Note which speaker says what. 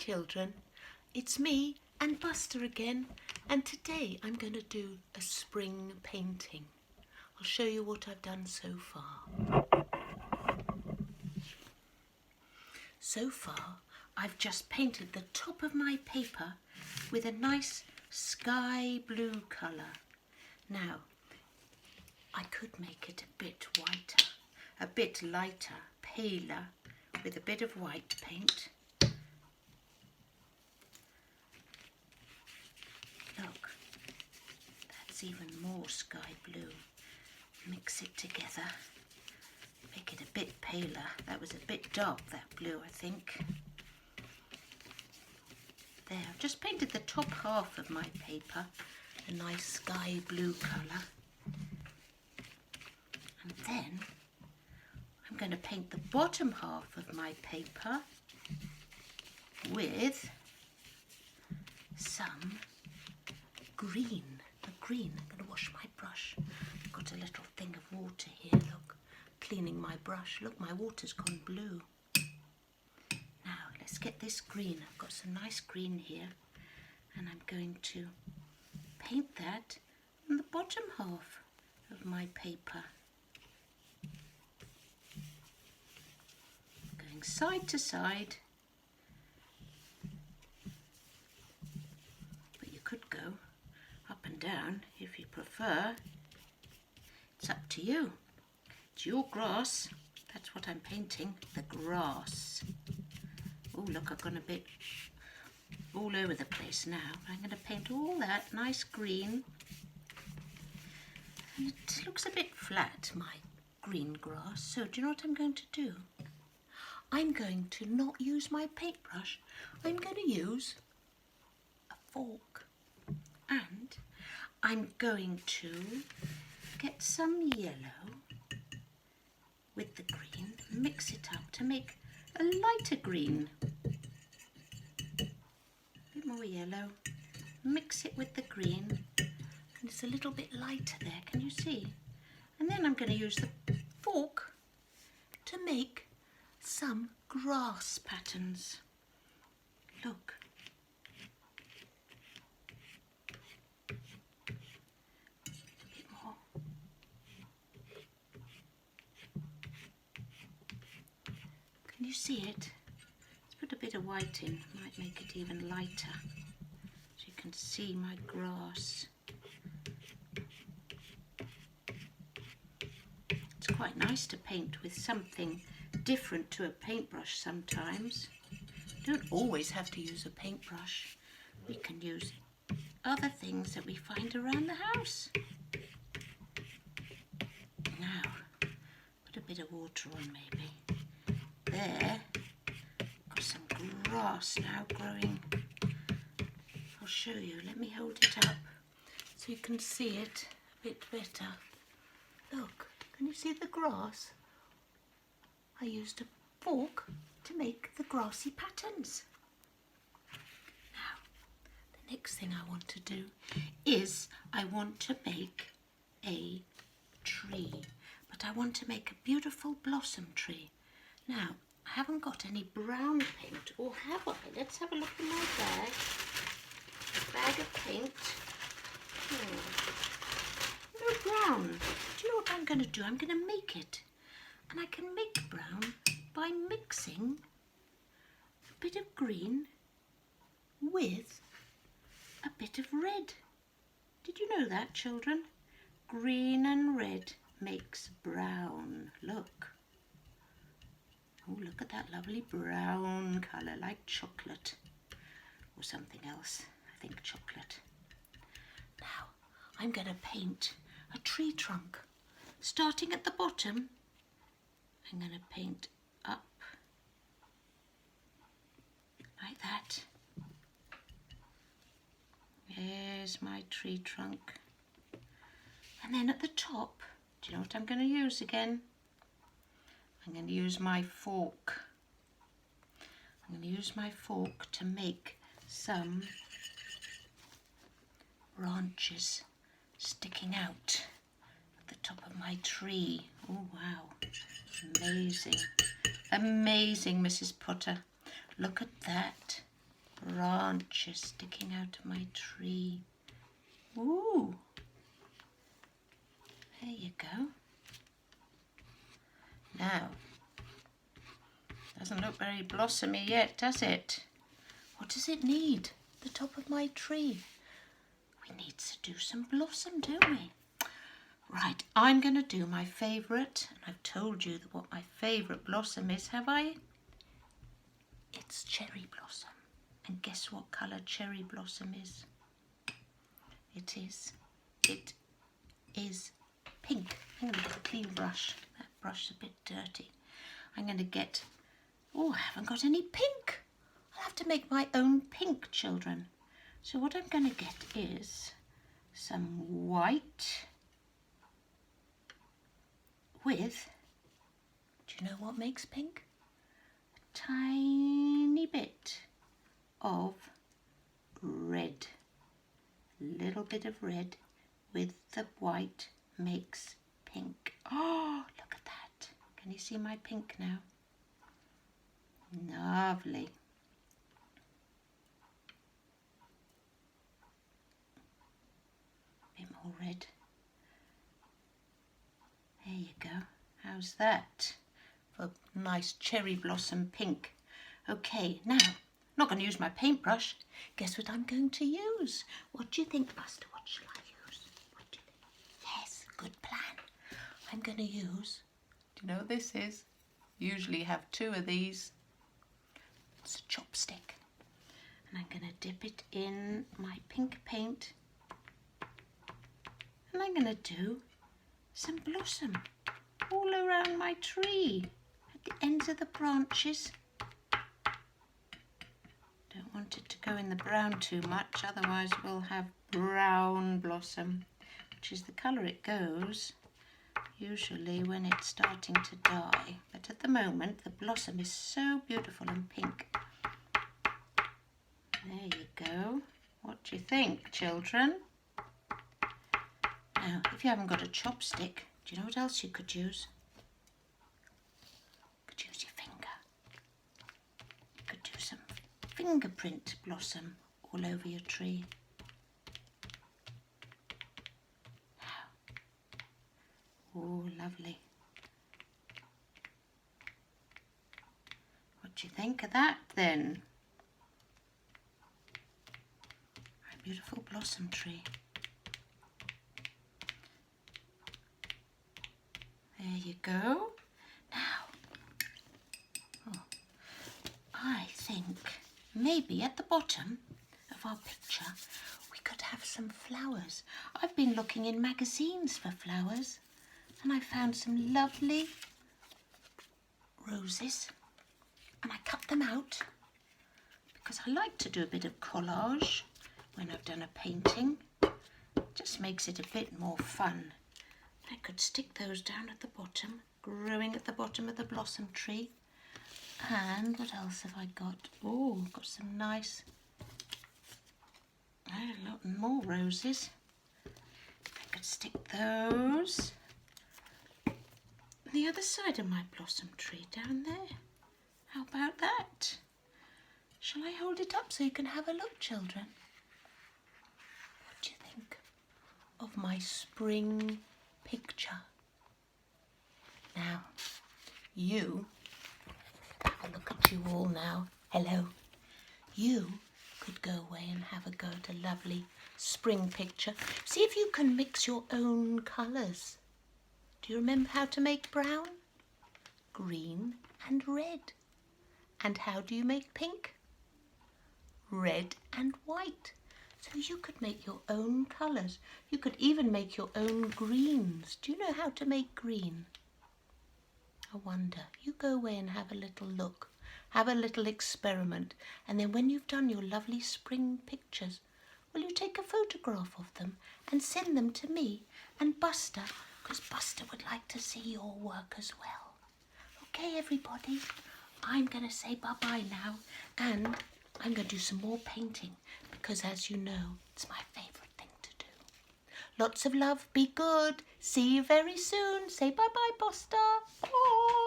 Speaker 1: children, it's me and Buster again, and today I'm going to do a spring painting. I'll show you what I've done so far. So far I've just painted the top of my paper with a nice sky blue colour. Now I could make it a bit whiter, a bit lighter, paler, with a bit of white paint. Look, that's even more sky blue. Mix it together, make it a bit paler. That was a bit dark, that blue, I think. There, I've just painted the top half of my paper a nice sky blue colour. And then I'm going to paint the bottom half of my paper with some green. I'm going to wash my brush. I've got a little thing of water here, look, cleaning my brush. Look, my water's gone blue. Now, let's get this green. I've got some nice green here, and I'm going to paint that on the bottom half of my paper. Going side to side. But you could go up and down if you prefer. It's up to you. It's your grass. That's what I'm painting, the grass. Oh, look, I've gone a bit all over the place now. I'm going to paint all that nice green. And it looks a bit flat, my green grass. So do you know what I'm going to do? I'm going to not use my paintbrush. I'm going to use a fork. And I'm going to get some yellow with the green, mix it up to make a lighter green. A bit more yellow, mix it with the green, and it's a little bit lighter there, can you see? And then I'm going to use the fork to make some grass patterns. Look. Can you see it? Let's put a bit of white in, might make it even lighter. So you can see my grass. It's quite nice to paint with something different to a paintbrush sometimes. You don't always have to use a paintbrush. We can use other things that we find around the house. Now, put a bit of water on maybe. There, got some grass now growing. I'll show you, let me hold it up so you can see it a bit better. Look, can you see the grass? I used a fork to make the grassy patterns. Now, the next thing I want to do is I want to make a tree, but I want to make a beautiful blossom tree. Now, I haven't got any brown paint, or have I? Let's have a look in my bag. A bag of paint. No brown. Do you know what I'm going to do? I'm going to make it. And I can make brown by mixing a bit of green with a bit of red. Did you know that, children? Green and red makes brown. Look. Oh, look at that lovely brown colour, like chocolate or something else. I think chocolate. Now, I'm going to paint a tree trunk. Starting at the bottom, I'm going to paint up like that. There's my tree trunk. And then at the top, do you know what I'm going to use again? I'm going to use my fork. I'm going to use my fork to make some branches sticking out at the top of my tree. Oh wow, amazing. Amazing, Mrs. Potter. Look at that. branches sticking out of my tree. Ooh, there you go. Now, doesn't look very blossomy yet, does it? What does it need? The top of my tree. We need to do some blossom, don't we? Right, I'm going to do my favourite, and I've told you what my favourite blossom is, have I? It's cherry blossom. And guess what colour cherry blossom is? It is pink. I'm going to get a clean brush. That brush is a bit dirty. I'm going to get, oh, I haven't got any pink. I'll have to make my own pink, children. So what I'm going to get is some white with, do you know what makes pink? A tiny bit of red. A little bit of red with the white makes pink. Oh, look at that. Can you see my pink now? Lovely. Bit more red. There you go. How's that for nice cherry blossom pink? Okay, now, I'm not going to use my paintbrush. Guess what I'm going to use? What do you think, Buster? What shall I use? What do you think? Yes, good plan. I'm going to use, do you know what this is? Usually have two of these. It's a chopstick. And I'm going to dip it in my pink paint. And I'm going to do some blossom all around my tree at the ends of the branches. Don't want it to go in the brown too much, otherwise we'll have brown blossom, which is the colour it goes usually when it's starting to die. But at the moment the blossom is so beautiful and pink. There you go. What do you think, children? Now, if you haven't got a chopstick, do you know what else you could use? You could use your finger. You could do some fingerprint blossom all over your tree. Oh, lovely. What do you think of that then? A beautiful blossom tree. There you go. Now, I think maybe at the bottom of our picture we could have some flowers. I've been looking in magazines for flowers and I found some lovely roses and I cut them out because I like to do a bit of collage when I've done a painting. It just makes it a bit more fun. I could stick those down at the bottom, growing at the bottom of the blossom tree. And what else have I got? Oh, got some nice, a lot more roses. I could stick those on the other side of my blossom tree down there. How about that? Shall I hold it up so you can have a look, children? What do you think of my spring picture? Now, you, have a look at you all now. Hello. You could go away and have a go at a lovely spring picture. See if you can mix your own colours. Do you remember how to make brown, green and red? And how do you make pink? Red and white. So you could make your own colours. You could even make your own greens. Do you know how to make green? I wonder. You go away and have a little look. Have a little experiment. And then when you've done your lovely spring pictures, will you take a photograph of them and send them to me and Buster? Because Buster would like to see your work as well. Okay, everybody. I'm going to say bye-bye now. And I'm going to do some more painting because, as you know, it's my favourite thing to do. Lots of love. Be good. See you very soon. Say bye-bye, Buster. Bye.